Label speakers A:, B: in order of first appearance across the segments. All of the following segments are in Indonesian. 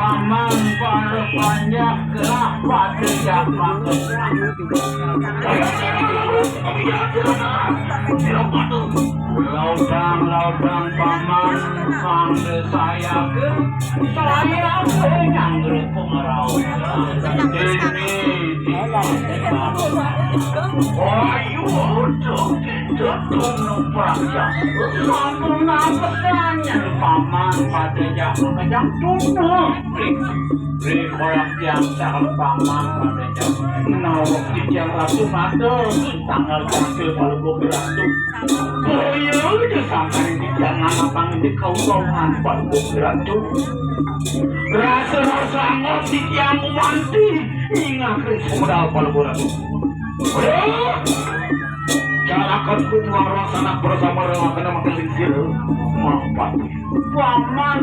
A: Paman para banyak gerak pada jamak laudang paman sambil saya ke saya yang berpengaruh ini ayo untuk kita numpak satu nafasnya paman pada jamak yang tutup beri orang yang sangat paman pada jamak nawak di jam ratu mata tanggal gantil kalau beratu oh iya udah sampai di jangan apa di kau-kauan kalau beratu rasa-rasa ngotik yang mati ingat modal kalau beratu carakan kumar sana bersama dengan kena makan lincir mampat paman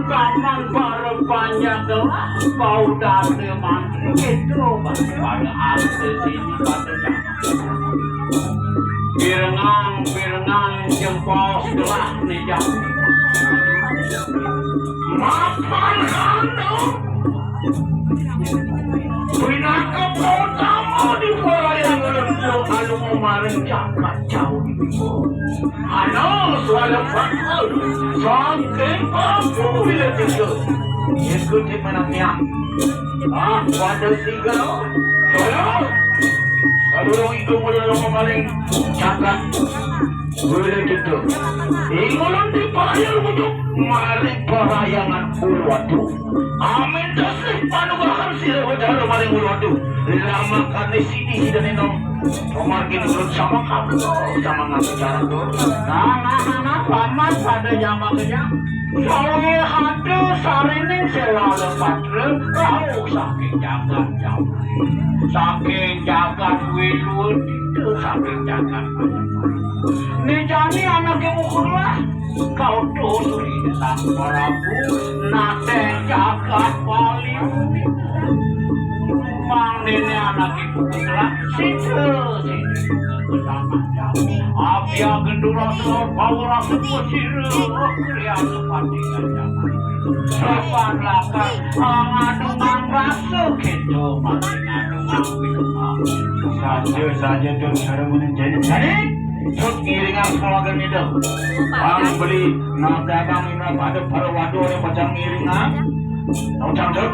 A: baru banyak gelas bau dari mantri itu pada atas sini pada pirengan jempol gelas nih jam makan kanu binaka kamu di yang lentur anu kemarin jakat jauh anu suara fakul saking aku bila tidur ikuti menangnya pada sigaro aduh itu modal kemarin jakat boleh gitu ingolong dibayar untuk mari perayangan ulwatu amin dasih panugahan sila wadara maring ulwatu lama kani sini dan enong pemargin urut sama kamu sama ngabicara tuh nah paman pada jamaknya soalnya hadu sarining selalu patren kau saking jagat jauh saking jagat wilun itu saking jagat Nijani anak yang mukulah kau dosuri sang Prabu nate jagat wali mang nene anak ibu mukulah situ bersama jauh abia gendura selor bawra sepusir kriya sepati ganjangan sopan lakar ngadungan rasa gitu ngadungan bilang saja tuh sarang menjadi Terus ngiringan keluarga itu Bang beli nak dagang ini ada para waduh yang macam ngiringan Tahu cangcut?